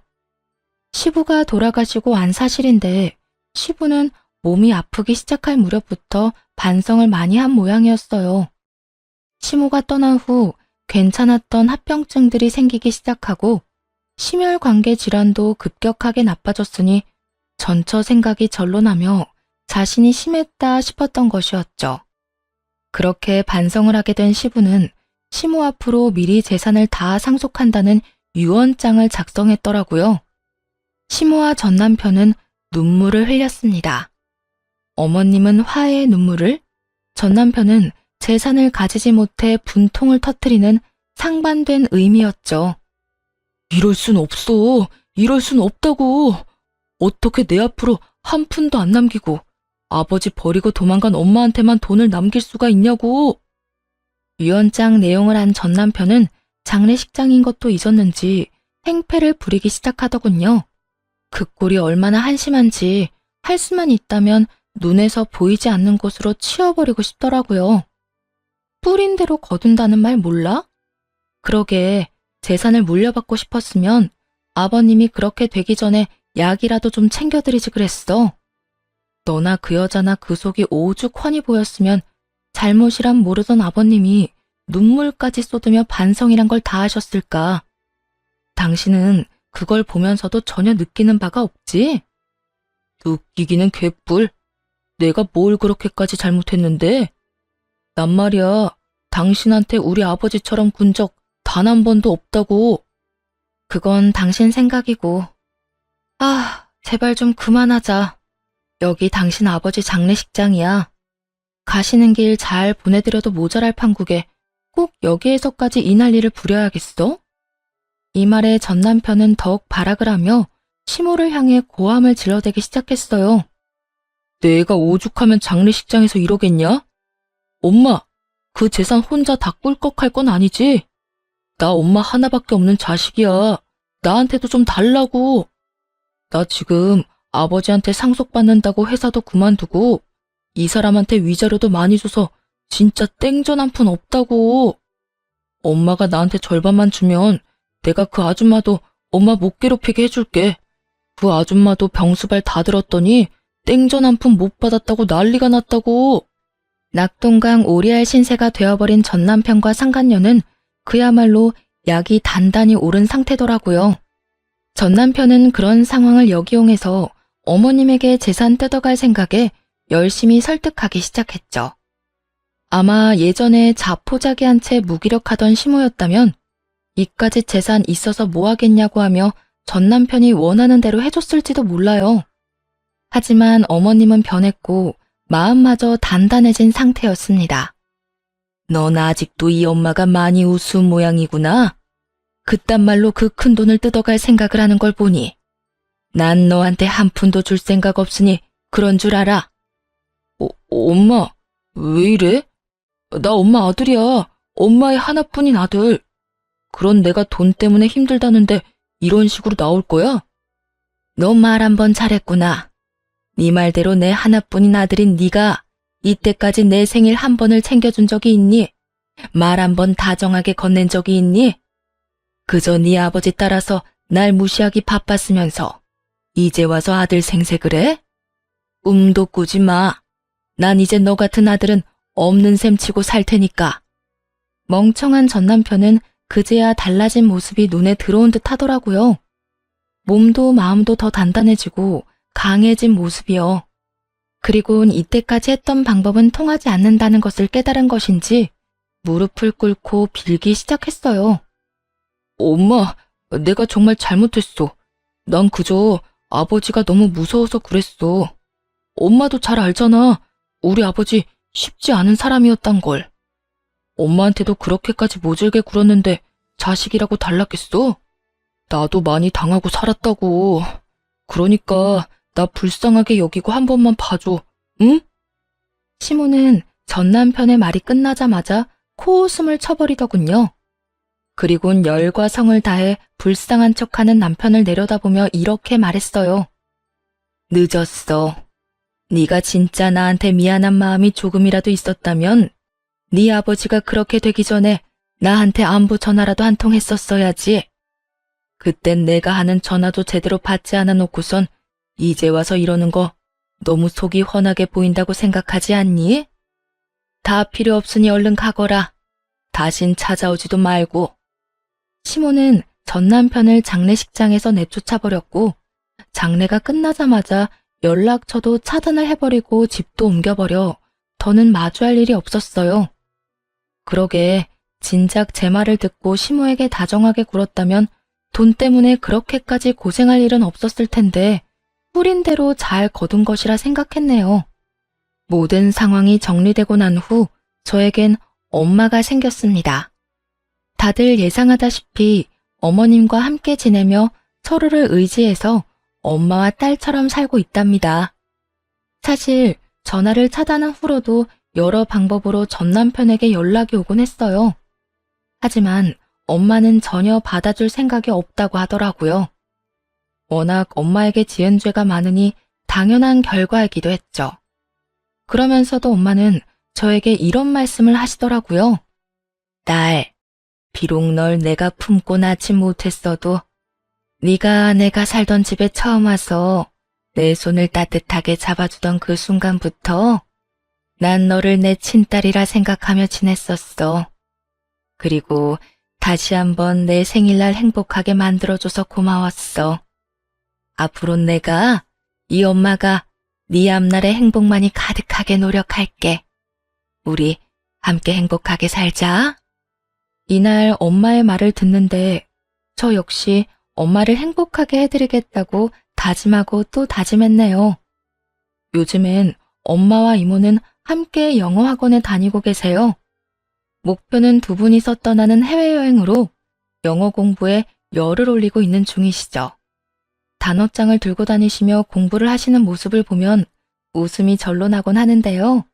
시부가 돌아가시고 안 사실인데 시부는 몸이 아프기 시작할 무렵부터 반성을 많이 한 모양이었어요. 시모가 떠난 후 괜찮았던 합병증들이 생기기 시작하고 심혈관계 질환도 급격하게 나빠졌으니 전처 생각이 절로 나며 자신이 심했다 싶었던 것이었죠. 그렇게 반성을 하게 된 시부는 시모 앞으로 미리 재산을 다 상속한다는 유언장을 작성했더라고요. 시모와 전 남편은 눈물을 흘렸습니다. 어머님은 화해의 눈물을, 전 남편은 재산을 가지지 못해 분통을 터뜨리는 상반된 의미였죠. 이럴 순 없어. 이럴 순 없다고. 어떻게 내 앞으로 한 푼도 안 남기고 아버지 버리고 도망간 엄마한테만 돈을 남길 수가 있냐고. 유언장 내용을 한 전 남편은 장례식장인 것도 잊었는지 행패를 부리기 시작하더군요. 그 꼴이 얼마나 한심한지 할 수만 있다면 눈에서 보이지 않는 곳으로 치워버리고 싶더라고요. 뿌린 대로 거둔다는 말 몰라? 그러게 재산을 물려받고 싶었으면 아버님이 그렇게 되기 전에 약이라도 좀 챙겨드리지 그랬어. 너나 그 여자나 그 속이 오죽 훤히 보였으면 잘못이란 모르던 아버님이 눈물까지 쏟으며 반성이란 걸 다 하셨을까? 당신은 그걸 보면서도 전혀 느끼는 바가 없지? 느끼기는 개뿔. 내가 뭘 그렇게까지 잘못했는데? 난 말이야, 당신한테 우리 아버지처럼 군 적 단 한 번도 없다고. 그건 당신 생각이고. 아, 제발 좀 그만하자. 여기 당신 아버지 장례식장이야. 가시는 길 잘 보내드려도 모자랄 판국에 꼭 여기에서까지 이 난리를 부려야겠어? 이 말에 전 남편은 더욱 발악을 하며 시모를 향해 고함을 질러대기 시작했어요. 내가 오죽하면 장례식장에서 이러겠냐? 엄마, 그 재산 혼자 다 꿀꺽할 건 아니지? 나 엄마 하나밖에 없는 자식이야. 나한테도 좀 달라고. 나 지금 아버지한테 상속받는다고 회사도 그만두고 이 사람한테 위자료도 많이 줘서 진짜 땡전 한 푼 없다고. 엄마가 나한테 절반만 주면 내가 그 아줌마도 엄마 못 괴롭히게 해줄게. 그 아줌마도 병수발 다 들었더니 땡전 한 푼 못 받았다고 난리가 났다고. 낙동강 오리알 신세가 되어버린 전 남편과 상간녀는 그야말로 약이 단단히 오른 상태더라고요. 전 남편은 그런 상황을 역이용해서 어머님에게 재산 뜯어갈 생각에 열심히 설득하기 시작했죠. 아마 예전에 자포자기한 채 무기력하던 시모였다면 이까짓 재산 있어서 뭐 하겠냐고 하며 전 남편이 원하는 대로 해줬을지도 몰라요. 하지만 어머님은 변했고 마음마저 단단해진 상태였습니다. 넌 아직도 이 엄마가 많이 우스운 모양이구나. 그딴 말로 그 큰 돈을 뜯어갈 생각을 하는 걸 보니 난 너한테 한 푼도 줄 생각 없으니 그런 줄 알아. 엄마, 왜 이래? 나 엄마 아들이야. 엄마의 하나뿐인 아들. 그런 내가 돈 때문에 힘들다는데 이런 식으로 나올 거야? 너 말 한 번 잘했구나. 네 말대로 내 하나뿐인 아들인 네가 이때까지 내 생일 한 번을 챙겨준 적이 있니? 말 한 번 다정하게 건넨 적이 있니? 그저 네 아버지 따라서 날 무시하기 바빴으면서 이제 와서 아들 생색을 해? 꿈도 꾸지 마. 난 이제 너 같은 아들은 없는 셈 치고 살 테니까. 멍청한 전 남편은 그제야 달라진 모습이 눈에 들어온 듯 하더라고요. 몸도 마음도 더 단단해지고 강해진 모습이요. 그리곤 이때까지 했던 방법은 통하지 않는다는 것을 깨달은 것인지 무릎을 꿇고 빌기 시작했어요. 엄마, 내가 정말 잘못했어. 난 그저 아버지가 너무 무서워서 그랬어. 엄마도 잘 알잖아. 우리 아버지 쉽지 않은 사람이었단 걸. 엄마한테도 그렇게까지 모질게 굴었는데 자식이라고 달랐겠어? 나도 많이 당하고 살았다고. 그러니까 나 불쌍하게 여기고 한 번만 봐줘. 응? 시모는 전 남편의 말이 끝나자마자 코웃음을 쳐버리더군요. 그리곤 열과 성을 다해 불쌍한 척하는 남편을 내려다보며 이렇게 말했어요. 늦었어. 네가 진짜 나한테 미안한 마음이 조금이라도 있었다면 네 아버지가 그렇게 되기 전에 나한테 안부 전화라도 한 통 했었어야지. 그땐 내가 하는 전화도 제대로 받지 않아 놓고선 이제 와서 이러는 거 너무 속이 훤하게 보인다고 생각하지 않니? 다 필요 없으니 얼른 가거라. 다신 찾아오지도 말고. 시모는 전 남편을 장례식장에서 내쫓아버렸고 장례가 끝나자마자 연락처도 차단을 해버리고 집도 옮겨버려 더는 마주할 일이 없었어요. 그러게 진작 제 말을 듣고 시모에게 다정하게 굴었다면 돈 때문에 그렇게까지 고생할 일은 없었을 텐데 뿌린 대로 잘 거둔 것이라 생각했네요. 모든 상황이 정리되고 난 후 저에겐 엄마가 생겼습니다. 다들 예상하다시피 어머님과 함께 지내며 서로를 의지해서 엄마와 딸처럼 살고 있답니다. 사실 전화를 차단한 후로도 여러 방법으로 전 남편에게 연락이 오곤 했어요. 하지만 엄마는 전혀 받아줄 생각이 없다고 하더라고요. 워낙 엄마에게 지은 죄가 많으니 당연한 결과이기도 했죠. 그러면서도 엄마는 저에게 이런 말씀을 하시더라고요. 딸, 비록 널 내가 품고 낳지 못했어도 네가 내가 살던 집에 처음 와서 내 손을 따뜻하게 잡아주던 그 순간부터 난 너를 내 친딸이라 생각하며 지냈었어. 그리고 다시 한번 내 생일날 행복하게 만들어줘서 고마웠어. 앞으론 내가 이 엄마가 네 앞날의 행복만이 가득하게 노력할게. 우리 함께 행복하게 살자. 이날 엄마의 말을 듣는데 저 역시 엄마를 행복하게 해드리겠다고 다짐하고 또 다짐했네요. 요즘엔 엄마와 이모는 함께 영어 학원에 다니고 계세요. 목표는 두 분이서 떠나는 해외여행으로 영어 공부에 열을 올리고 있는 중이시죠. 단어장을 들고 다니시며 공부를 하시는 모습을 보면 웃음이 절로 나곤 하는데요.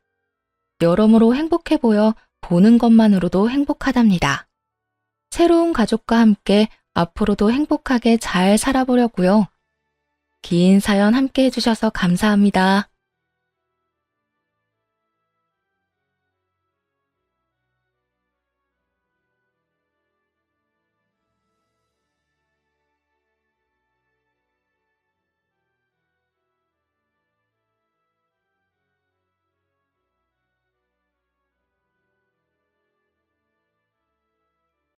여러모로 행복해 보여 보는 것만으로도 행복하답니다. 새로운 가족과 함께 앞으로도 행복하게 잘 살아보려고요. 긴 사연 함께 해주셔서 감사합니다.